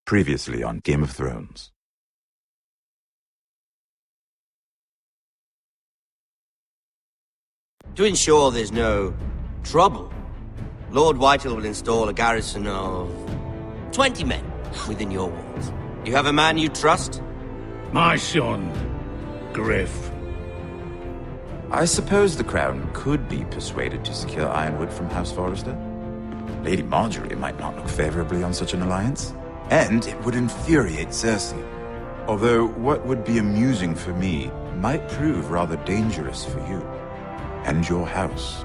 Previously on Game of Thrones. To ensure there's no trouble, Lord Whitehill will install a garrison of 20 men within your walls. You have a man you trust? My son, Griff. I suppose the Crown could be persuaded to secure Ironwood from House Forrester. Lady Marjorie might not look favorably on such an alliance. And it would infuriate Cersei. Although what would be amusing for me might prove rather dangerous for you and your house.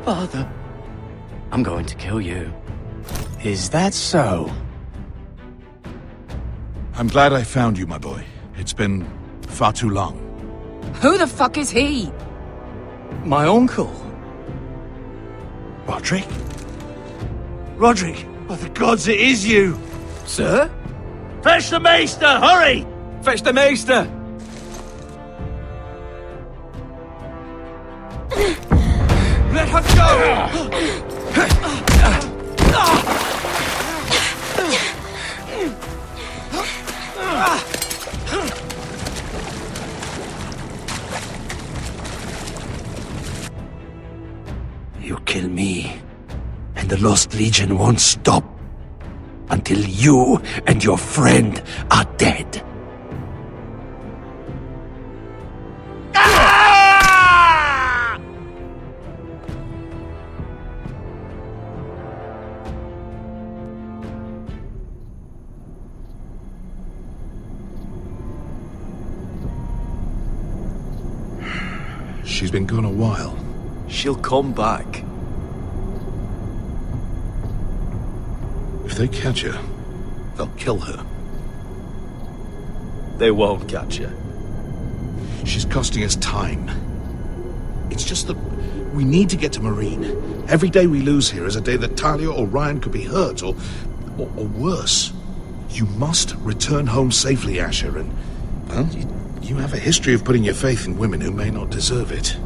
Father, I'm going to kill you. Is that so? I'm glad I found you, my boy. It's been far too long. Who the fuck is he? My uncle. Roderick? Roderick, by the gods, it is you! Sir? Fetch the maester, hurry! Fetch the maester! Let her go! You kill me, and the Lost Legion won't stop until you and your friend are dead. She's been gone a while. She'll come back. If they catch her, they'll kill her. They won't catch her. She's costing us time. It's just that we need to get to Marine. Every day we lose here is a day that Talia or Ryan could be hurt, or worse. You must return home safely, Asher, and, well, you have a history of putting your faith in women who may not deserve it.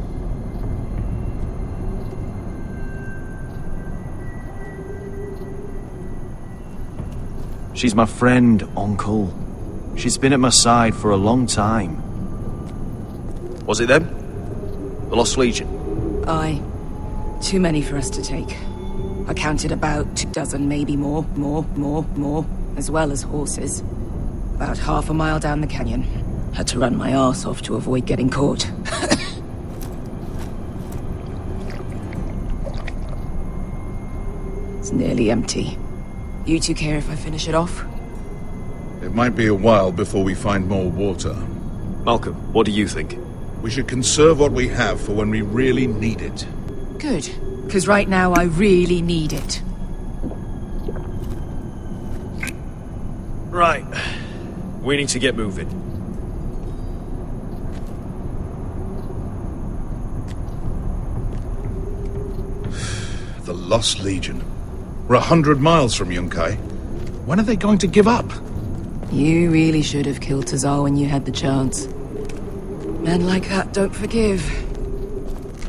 She's my friend, Uncle. She's been at my side for a long time. Was it them? The Lost Legion? Aye. Too many for us to take. I counted about 2 dozen, maybe more, as well as horses. About half a mile down the canyon. Had to run my arse off to avoid getting caught. It's nearly empty. You two care if I finish it off? It might be a while before we find more water. Malcolm, what do you think? We should conserve what we have for when we really need it. Good. Because right now I really need it. Right. We need to get moving. The Lost Legion. We're 100 miles from Yunkai. When are they going to give up? You really should have killed Tazal when you had the chance. Men like that don't forgive.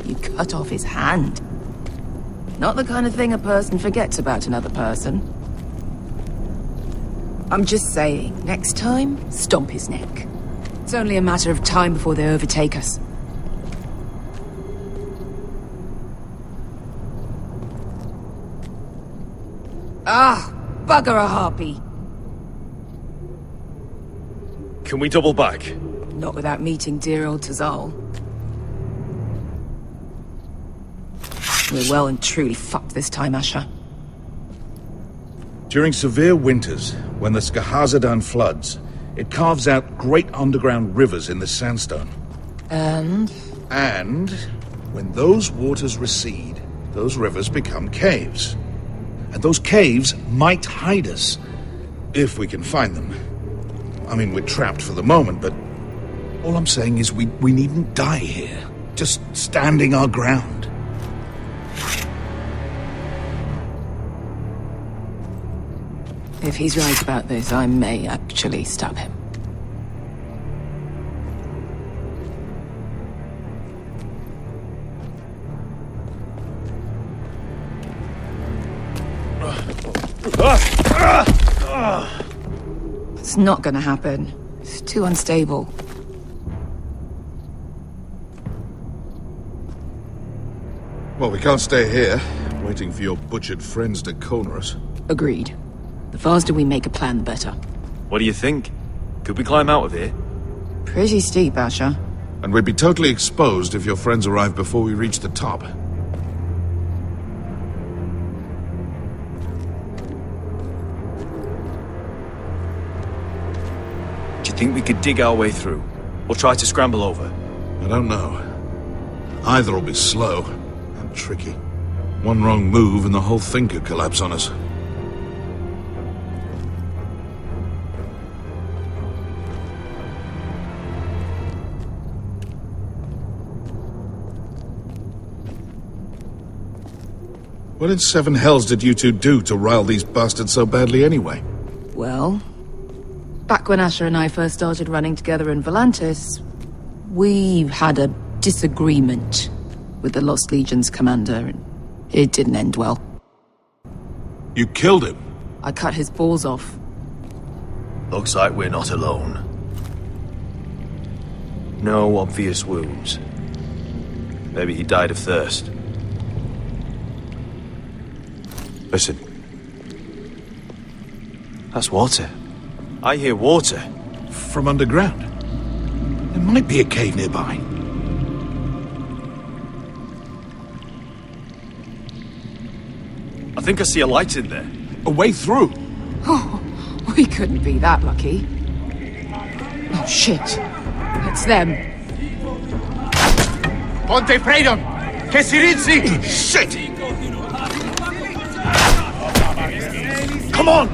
You cut off his hand. Not the kind of thing a person forgets about another person. I'm just saying, next time, stomp his neck. It's only a matter of time before they overtake us. Ah, bugger a harpy. Can we double back? Not without meeting dear old Tazal. We're well and truly fucked this time, Asher. During severe winters, when the Skahazadan floods, it carves out great underground rivers in the sandstone. And When those waters recede, those rivers become caves. And those caves might hide us, if we can find them. I mean, we're trapped for the moment, but all I'm saying is we needn't die here, just standing our ground. if he's right about this, I may actually stab him. That's not gonna happen. It's too unstable. Well, we can't stay here, waiting for your butchered friends to corner us. Agreed. The faster we make a plan, the better. What do you think? Could we climb out of here? Pretty steep, Asher. And we'd be totally exposed if your friends arrive before we reach the top. Do you think we could dig our way through? Or try to scramble over? I don't know. Either will be slow and tricky. One wrong move and the whole thing could collapse on us. What in seven hells did you two do to rile these bastards so badly anyway? Well, back when Asher and I first started running together in Volantis, we had a disagreement with the Lost Legion's commander, and it didn't end well. You killed him? I cut his balls off. Looks like we're not alone. No obvious wounds. Maybe he died of thirst. Listen. That's water. I hear water. From underground? There might be a cave nearby. I think I see a light in there. A way through? Oh, we couldn't be that lucky. Oh, shit. It's them. Ponte freedom! Che si rizzi! Shit! Come on!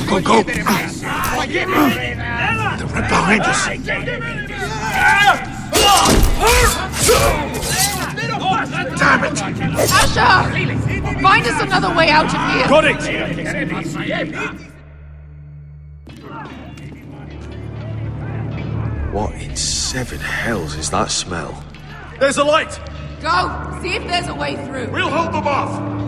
Go, go! They're right behind us. Damn it! Asher! Find us another way out of here! Got it! What in seven hells is that smell? There's a light! Go! See if there's a way through! We'll hold them off!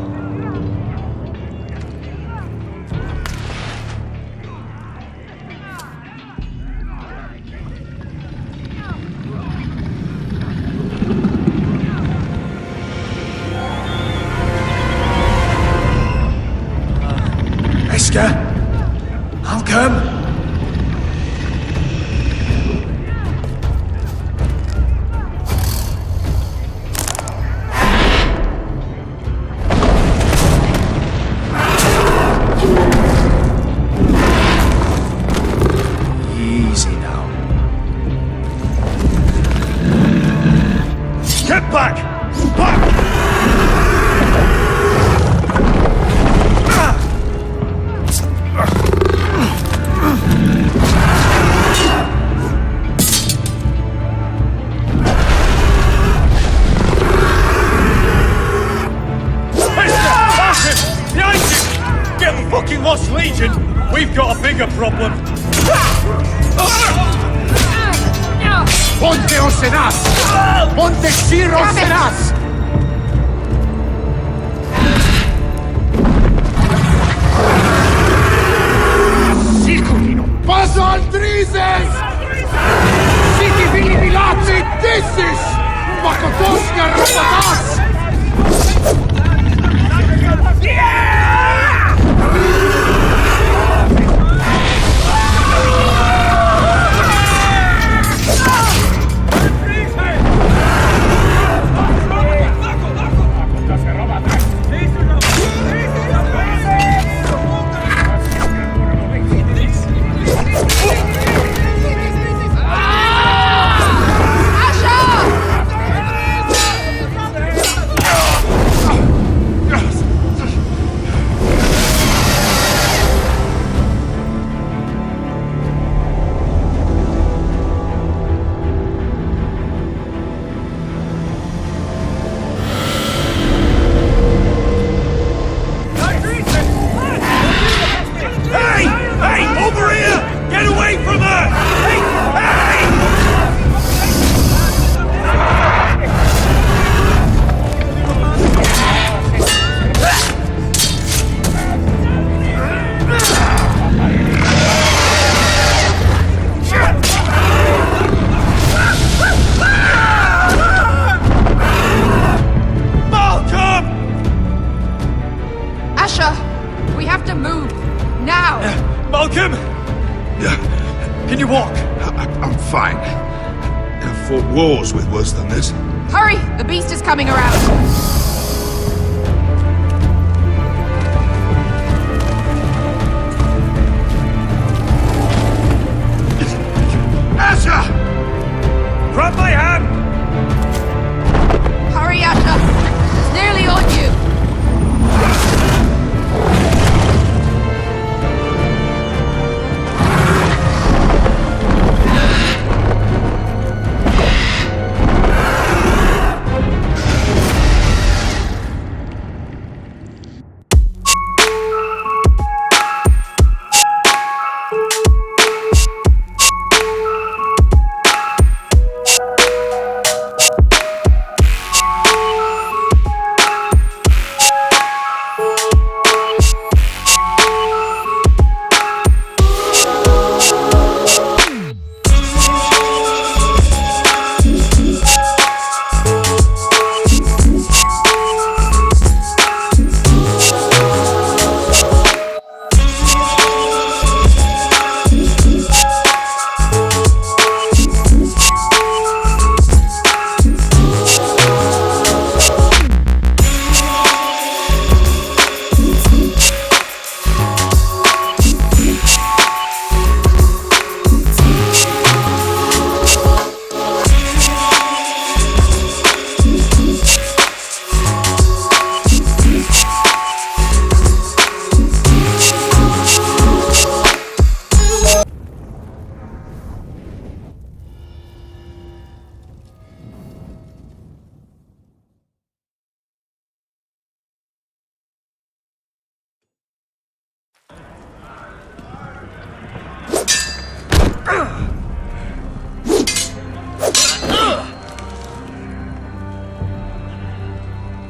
Esker! I'll come! Easy now. Get back! Back! Fucking Lost Legion! We've got a bigger problem! Ponte Osenas! Ponte Shiro Osenas! Siculino! Paso al Drises! Siti Vili Vilati Dissis! Makotoska Rapatas! Can you walk? I'm fine. I've fought wars with worse than this. Hurry! The beast is coming around! Asher! Grab my hand! Hurry, Asher! It's nearly on you!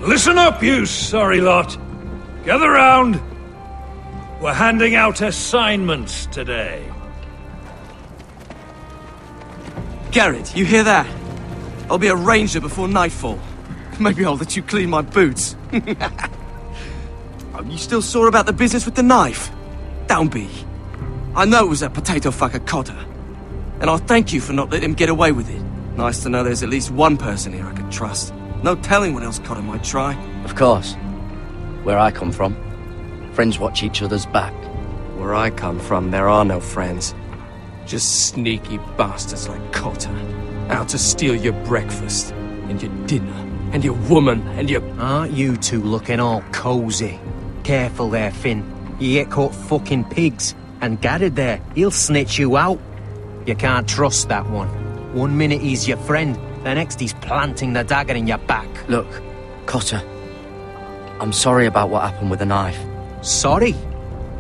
Listen up, you sorry lot. Gather round. We're handing out assignments today. Garrett, you hear that? I'll be a ranger before nightfall. Maybe I'll let you clean my boots. Oh, you still sore about the business with the knife? Don't be. I know it was that potato fucker Cotter. And I'll thank you for not letting him get away with it. Nice to know there's at least one person here I can trust. No telling what else Cotter might try. Of course. Where I come from, friends watch each other's back. Where I come from, there are no friends. Just sneaky bastards like Cotter. Out to steal your breakfast, and your dinner, and your woman, and your... Aren't you two looking all cozy? Careful there, Finn. You get caught fucking pigs. And Garrett there, he'll snitch you out. You can't trust that one. One minute he's your friend, the next he's planting the dagger in your back. Look, Cotter, I'm sorry about what happened with the knife. Sorry?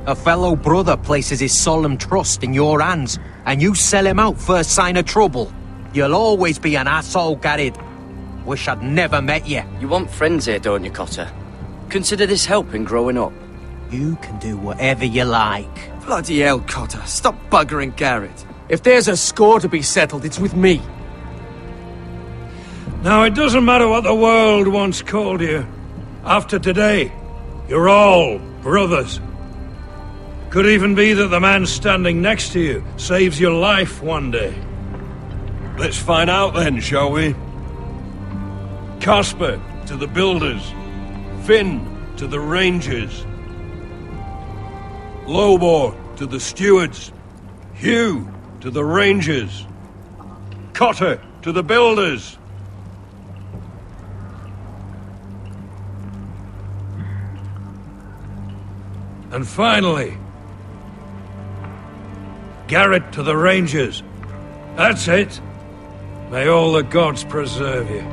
A fellow brother places his solemn trust in your hands, and you sell him out first sign of trouble. You'll always be an asshole, Garrett. Wish I'd never met you. You want friends here, don't you, Cotter? Consider this helping growing up. You can do whatever you like. Bloody hell, Cotter. Stop buggering Garrett. If there's a score to be settled, it's with me. Now, it doesn't matter what the world once called you. After today, you're all brothers. Could even be that the man standing next to you saves your life one day. Let's find out then, shall we? Casper to the builders. Finn to the rangers. Lobor to the stewards. Hugh to the rangers. Cotter to the builders. And finally, Garrett to the rangers. That's it. May all the gods preserve you.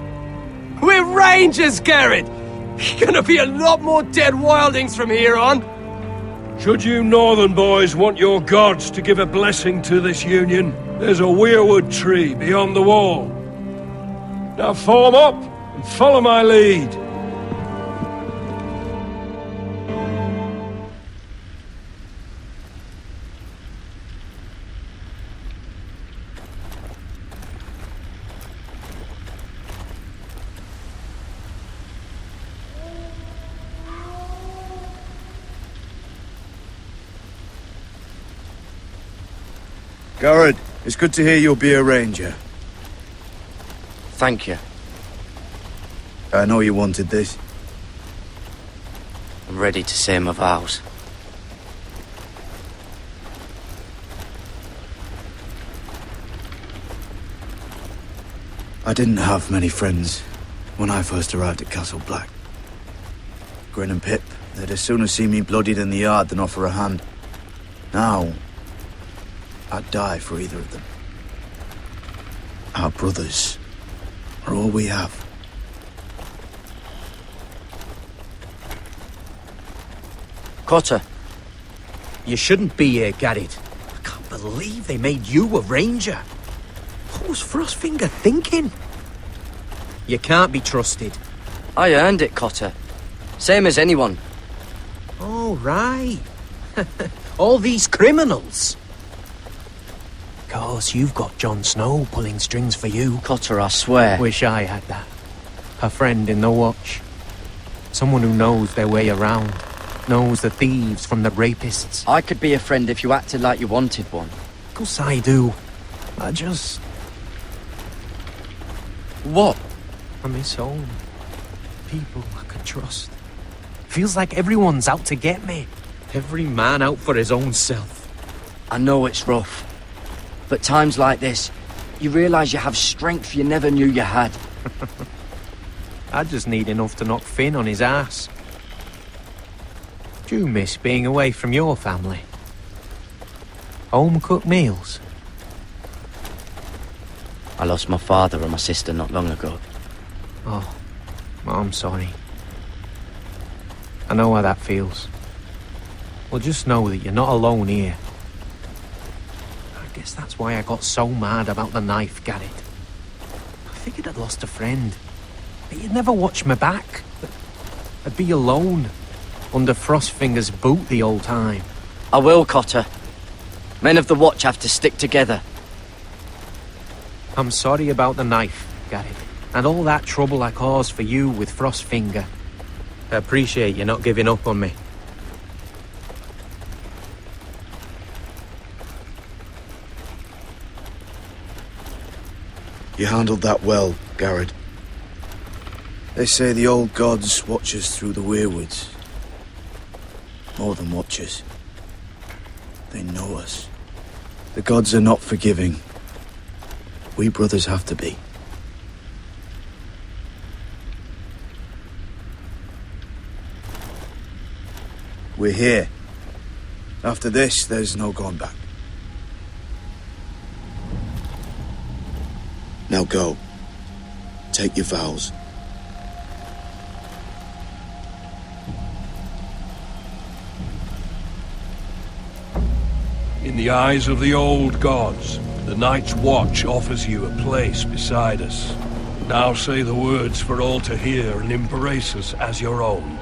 We're rangers, Garrett! Gonna be a lot more dead wildings from here on. Should you northern boys want your gods to give a blessing to this union, there's a weirwood tree beyond the wall. Now form up and follow my lead. Garrett, it's good to hear you'll be a ranger. Thank you. I know you wanted this. I'm ready to say my vows. I didn't have many friends when I first arrived at Castle Black. Grin and Pip, they'd as soon as see me bloodied in the yard than offer a hand. Now, I'd die for either of them. Our brothers are all we have. Cotter, you shouldn't be here, Garrett. I can't believe they made you a ranger. What was Frostfinger thinking? You can't be trusted. I earned it, Cotter. Same as anyone. Oh, right. All these criminals. Of course, you've got Jon Snow pulling strings for you. Cotter, I swear. Wish I had that. A friend in the watch. Someone who knows their way around. Knows the thieves from the rapists. I could be a friend if you acted like you wanted one. Of course I do. I just... What? I miss home. People I can trust. Feels like everyone's out to get me. Every man out for his own self. I know it's rough. But times like this, you realise you have strength you never knew you had. I just need enough to knock Finn on his ass. Do you miss being away from your family? Home-cooked meals? I lost my father and my sister not long ago. Oh, I'm sorry. I know how that feels. Well, just know that you're not alone here. I guess that's why I got so mad about the knife, Garrett. I figured I'd lost a friend. But you'd never watch me back. I'd be alone. Under Frostfinger's boot the whole time. I will, Cotter. Men of the Watch have to stick together. I'm sorry about the knife, Garrett, and all that trouble I caused for you with Frostfinger. I appreciate you not giving up on me. You handled that well, Garrett. They say the old gods watch us through the weirwoods. More than watch us. They know us. The gods are not forgiving. We brothers have to be. We're here. After this, there's no going back. Now go. Take your vows. In the eyes of the old gods, the Night's Watch offers you a place beside us. Now say the words for all to hear and embrace us as your own.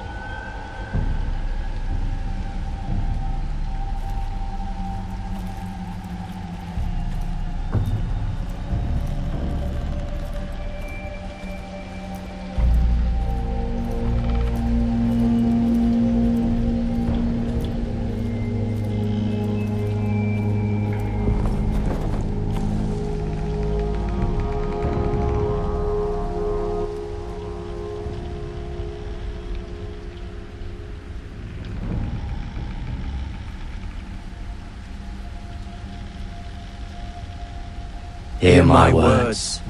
Hear my words,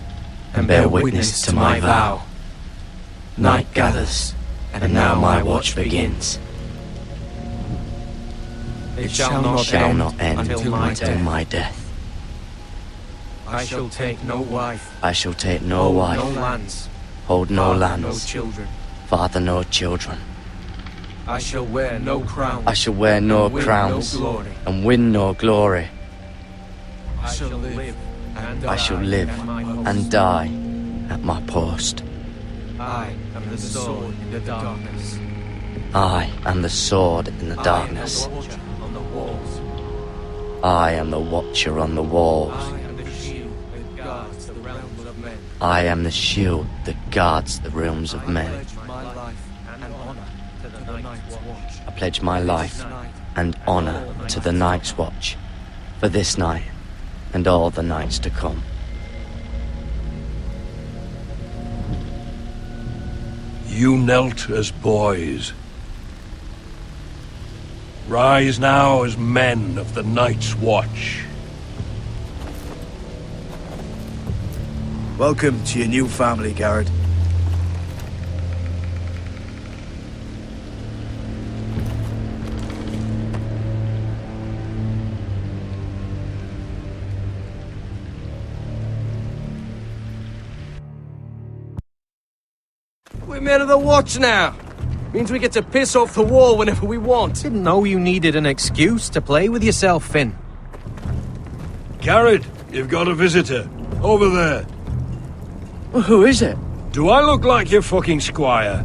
and bear witness to my vow. Night gathers, and now my watch begins. It shall not end until my death. I shall take no wife. I shall take no wife. No lands. Hold no lands. No children. Father no children. I shall wear no crown. I shall wear no crowns. And win no glory. I shall live. I shall live and die at my post. I am the sword in the darkness. I am the sword in the darkness. I am the watcher on the walls. I am the shield that guards the realms of men. I pledge my life and honor to the Night's Watch for this night and all the nights to come. You knelt as boys. Rise now as men of the Night's Watch. Welcome to your new family, Garrett. We're men of the Watch now. Means we get to piss off the wall whenever we want. Didn't know you needed an excuse to play with yourself, Finn. Garrett, you've got a visitor. Over there. Well, who is it? Do I look like your fucking squire?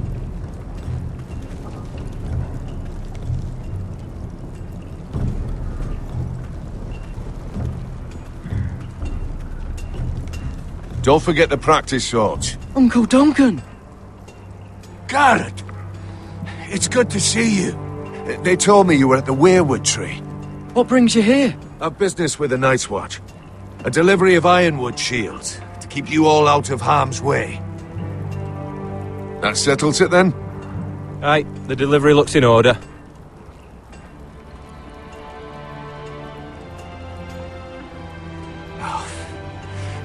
Don't forget to practice, Swords. Uncle Duncan! Garrett! It's good to see you. They told me you were at the Weirwood Tree. What brings you here? A business with the Night's Watch. A delivery of ironwood shields, to keep you all out of harm's way. That settles it, then? Aye, the delivery looks in order.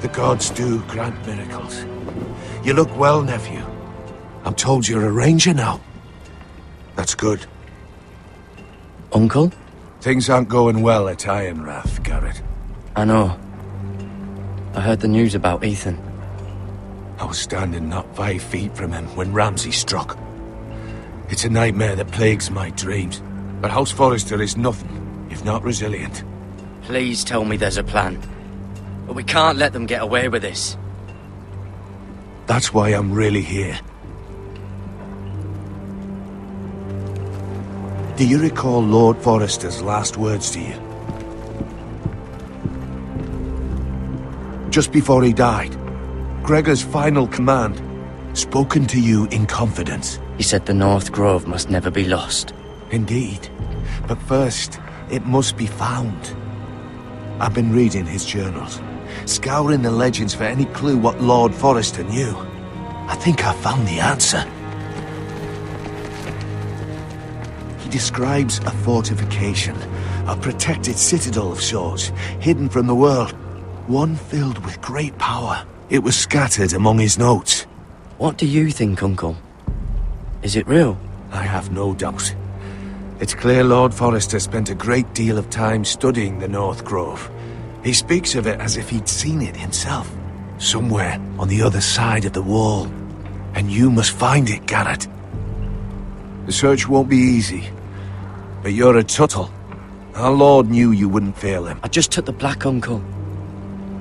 The gods do grant miracles. You look well, nephew. I'm told you're a ranger now. That's good. Uncle? Things aren't going well at Ironrath, Garrett. I know. I heard the news about Ethan. I was standing not 5 feet from him when Ramsay struck. It's a nightmare that plagues my dreams. But House Forrester is nothing, if not resilient. Please tell me there's a plan. But we can't let them get away with this. That's why I'm really here. Do you recall Lord Forrester's last words to you? Just before he died, Gregor's final command, spoken to you in confidence. He said the North Grove must never be lost. Indeed. But first, it must be found. I've been reading his journals, scouring the legends for any clue what Lord Forrester knew. I think I found the answer. He describes a fortification, a protected citadel of sorts, hidden from the world, one filled with great power. It was scattered among his notes. What do you think, Uncle? Is it real? I have no doubt. It's clear Lord Forrester spent a great deal of time studying the North Grove. He speaks of it as if he'd seen it himself, somewhere on the other side of the wall. And you must find it, Garrett. The search won't be easy, but you're a Tuttle. Our Lord knew you wouldn't fail him. I just took the black, Uncle.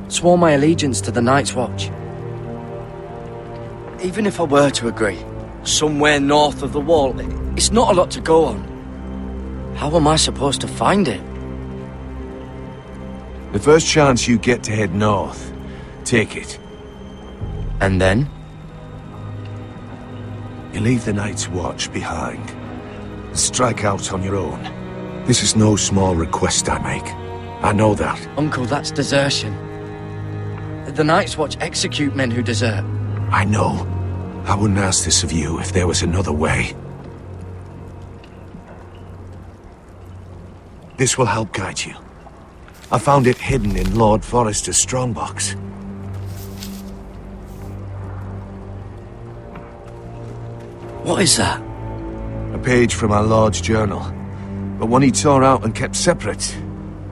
Swore my allegiance to the Night's Watch. Even if I were to agree, somewhere north of the wall, it's not a lot to go on. How am I supposed to find it? The first chance you get to head north, take it. And then? You leave the Night's Watch behind, and strike out on your own. This is no small request I make. I know that. Uncle, that's desertion. The Night's Watch execute men who desert. I know. I wouldn't ask this of you if there was another way. This will help guide you. I found it hidden in Lord Forrester's strongbox. What is that? A page from our Lord's journal, but one he tore out and kept separate.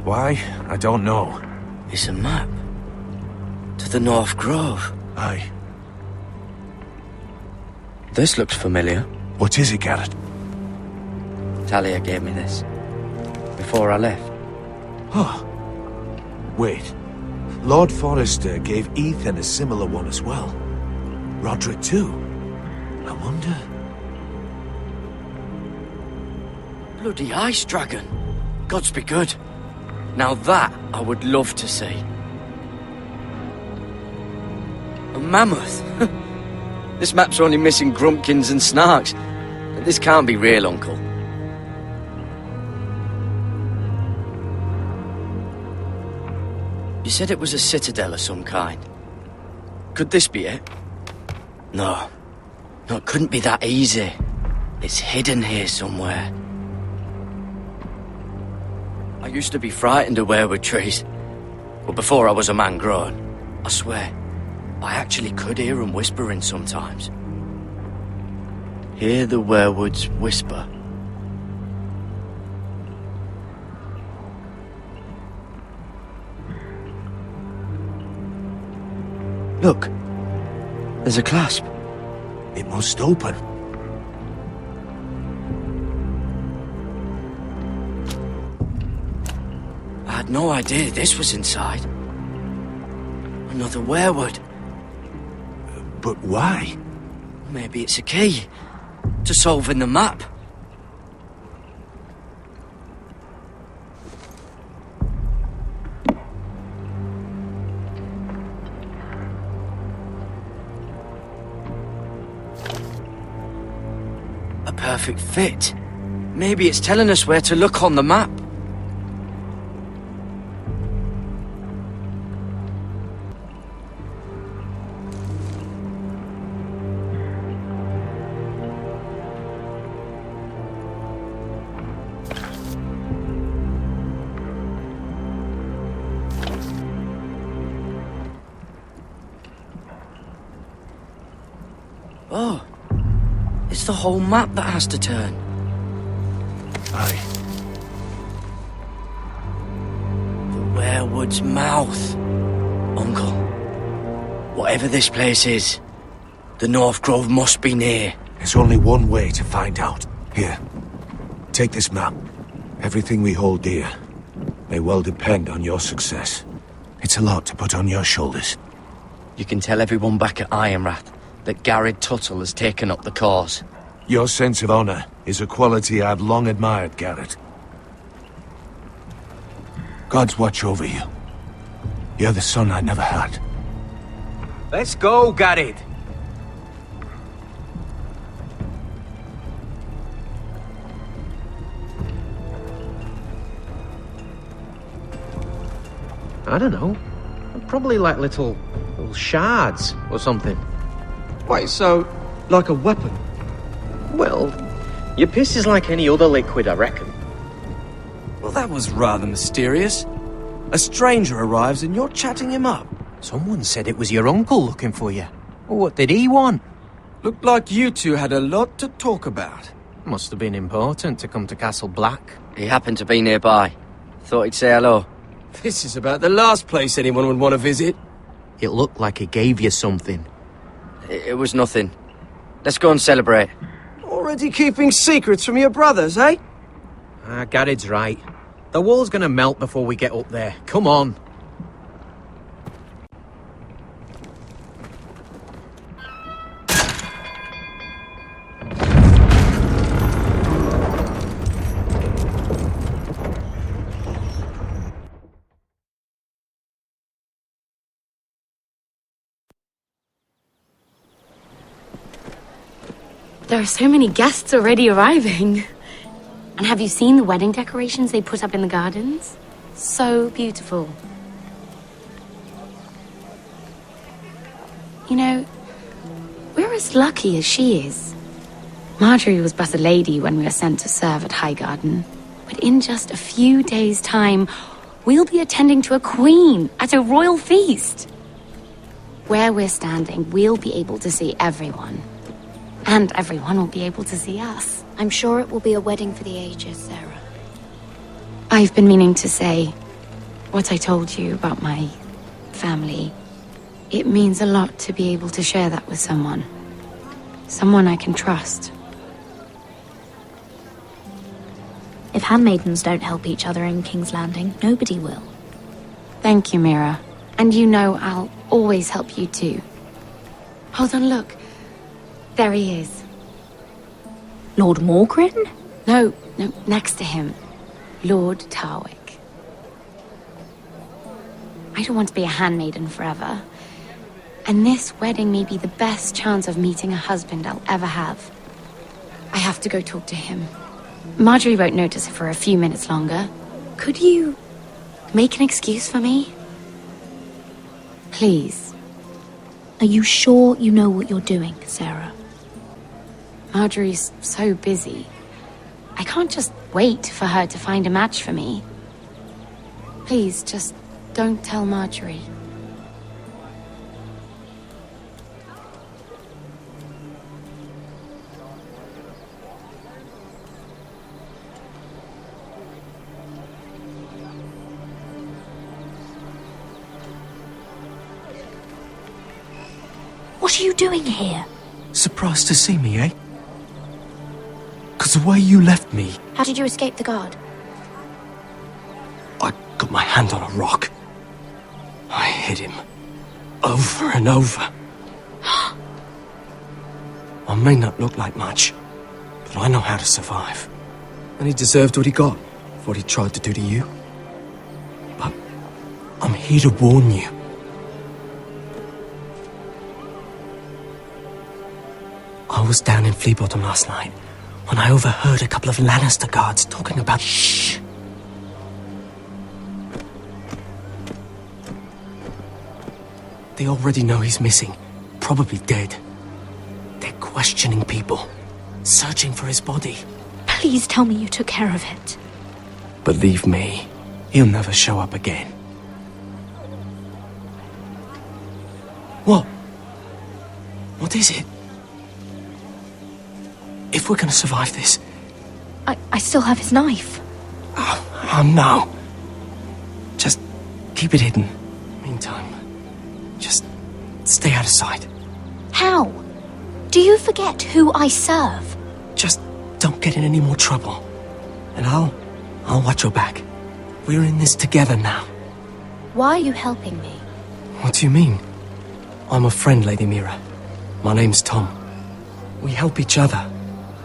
Why? I don't know. It's a map. To the North Grove. Aye. This looks familiar. What is it, Garrett? Talia gave me this. Before I left. Huh. Wait. Lord Forrester gave Ethan a similar one as well. Roderick too. I wonder... Bloody ice dragon. Gods be good. Now that I would love to see. A mammoth. This map's only missing grumpkins and snarks. This can't be real, Uncle. You said it was a citadel of some kind. Could this be it? No. No, it couldn't be that easy. It's hidden here somewhere. I used to be frightened of weirwood trees. But before I was a man grown, I swear, I actually could hear them whispering sometimes. Hear the weirwoods whisper. Look, there's a clasp. It must open. I had no idea this was inside. Another weirwood. But why? Maybe it's a key to solving the map. A perfect fit. Maybe it's telling us where to look on the map. Oh, it's the whole map that has to turn. Aye. The weirwood's mouth. Uncle, whatever this place is, the North Grove must be near. There's only one way to find out. Here, take this map. Everything we hold dear may well depend on your success. It's a lot to put on your shoulders. You can tell everyone back at Ironrath that Garrett Tuttle has taken up the cause. Your sense of honor is a quality I've long admired, Garrett. God's watch over you. You're the son I never had. Let's go, Garrett. I don't know. Probably like little shards or something. Wait, so, like a weapon? Well, your piss is like any other liquid, I reckon. Well, that was rather mysterious. A stranger arrives and you're chatting him up. Someone said it was your uncle looking for you. What did he want? Looked like you two had a lot to talk about. Must have been important to come to Castle Black. He happened to be nearby. Thought he'd say hello. This is about the last place anyone would want to visit. It looked like he gave you something. It was nothing. Let's go and celebrate. Already keeping secrets from your brothers, eh? Garrett's right. The wall's gonna melt before we get up there. Come on. There are so many guests already arriving. And have you seen the wedding decorations they put up in the gardens? So beautiful. You know, we're as lucky as she is. Marjorie was but a lady when we were sent to serve at Highgarden. But in just a few days' time, we'll be attending to a queen at a royal feast. Where we're standing, we'll be able to see everyone. And everyone will be able to see us. I'm sure it will be a wedding for the ages, Sarah. I've been meaning to say what I told you about my family. It means a lot to be able to share that with someone. Someone I can trust. If handmaidens don't help each other in King's Landing, nobody will. Thank you, Mira. And you know I'll always help you too. Hold on, look. There he is. Lord Morgrin? No, next to him. Lord Tarwick. I don't want to be a handmaiden forever. And this wedding may be the best chance of meeting a husband I'll ever have. I have to go talk to him. Marjorie won't notice it for a few minutes longer. Could you make an excuse for me? Please. Are you sure you know what you're doing, Sarah? Marjorie's so busy. I can't just wait for her to find a match for me. Please, just don't tell Marjorie. What are you doing here? Surprised to see me, eh? 'Cause the way you left me, How did you escape the guard? I got my hand on a rock. I hit him. Over and over. I may not look like much, but I know how to survive. And he deserved what he got for what he tried to do to you. But I'm here to warn you. I was down in Flea Bottom last night when I overheard a couple of Lannister guards talking about... Shh! They already know he's missing, probably dead. They're questioning people, searching for his body. Please tell me you took care of it. Believe me, he'll never show up again. What? What is it? If we're gonna survive this... I still have his knife. Oh no. Just keep it hidden. Meantime, just stay out of sight. How? Do you forget who I serve? Just don't get in any more trouble. And I'll watch your back. We're in this together now. Why are you helping me? What do you mean? I'm a friend, Lady Mira. My name's Tom. We help each other,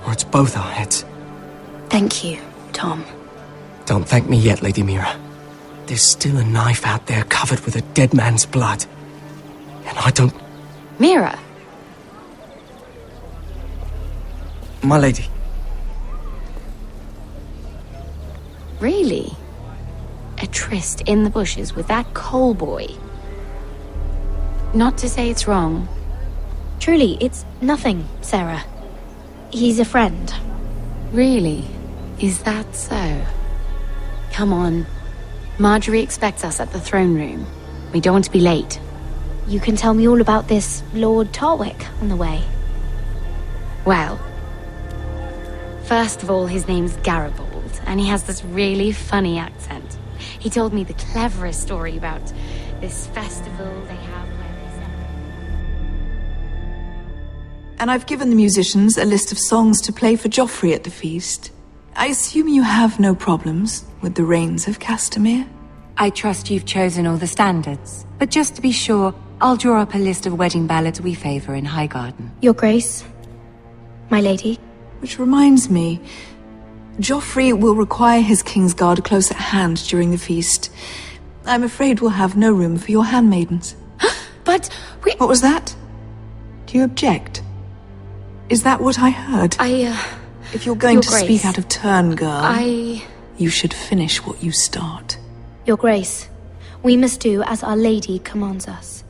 or it's both our heads. Thank you, Tom. Don't thank me yet, Lady Mira. There's still a knife out there covered with a dead man's blood. And I don't... Mira! My lady. Really? A tryst in the bushes with that coal boy? Not to say it's wrong. Truly, it's nothing, Sarah. He's a friend. Really? Is that so? Come on. Marjorie expects us at the throne room. We don't want to be late. You can tell me all about this Lord Tarwick on the way. Well, first of all, his name's Garibald, and he has this really funny accent. He told me the cleverest story about this festival they have where And I've given the musicians a list of songs to play for Joffrey at the feast. I assume you have no problems with the Rains of Castamere? I trust you've chosen all the standards. But just to be sure, I'll draw up a list of wedding ballads we favor in Highgarden. Your Grace, my lady. Which reminds me, Joffrey will require his Kingsguard close at hand during the feast. I'm afraid we'll have no room for your handmaidens. But we... What was that? Do you object? Is that what I heard? If you're going to speak out of turn, girl, you should finish what you start. Your Grace, we must do as Our Lady commands us.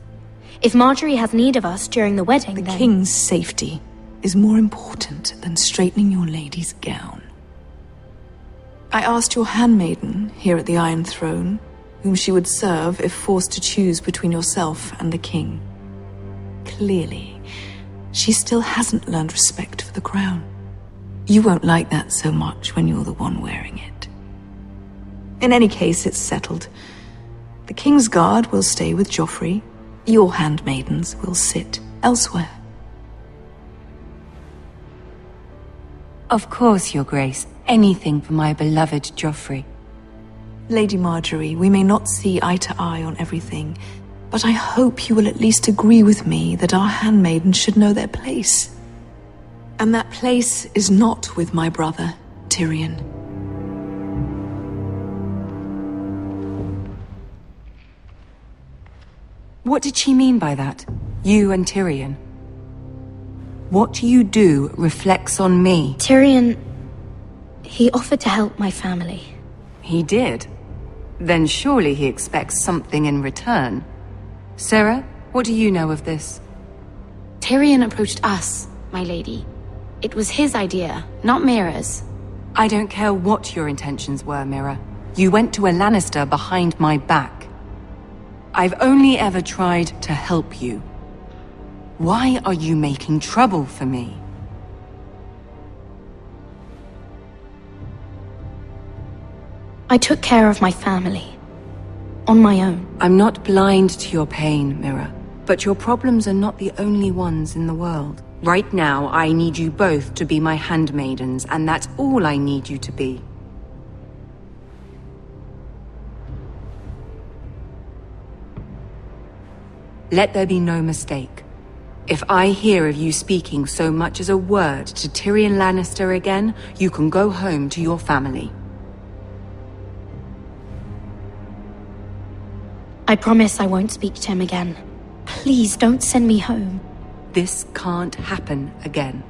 If Marjorie has need of us during the wedding, The King's safety is more important than straightening your lady's gown. I asked your handmaiden here at the Iron Throne whom she would serve if forced to choose between yourself and the King. Clearly, she still hasn't learned respect for the crown. You won't like that so much when you're the one wearing it. In any case, it's settled. The King's Guard will stay with Joffrey. Your handmaidens will sit elsewhere. Of course, Your Grace. Anything for my beloved Joffrey. Lady Marjorie, we may not see eye to eye on everything, but I hope you will at least agree with me that our handmaidens should know their place. And that place is not with my brother, Tyrion. What did she mean by that? You and Tyrion? What you do reflects on me. Tyrion, he offered to help my family. He did? Then surely he expects something in return. Sarah, what do you know of this? Tyrion approached us, my lady. It was his idea, not Mira's. I don't care what your intentions were, Mira. You went to a Lannister behind my back. I've only ever tried to help you. Why are you making trouble for me? I took care of my family. On my own. I'm not blind to your pain, Mira. But your problems are not the only ones in the world. Right now, I need you both to be my handmaidens, and that's all I need you to be. Let there be no mistake. If I hear of you speaking so much as a word to Tyrion Lannister again, you can go home to your family. I promise I won't speak to him again. Please don't send me home. This can't happen again.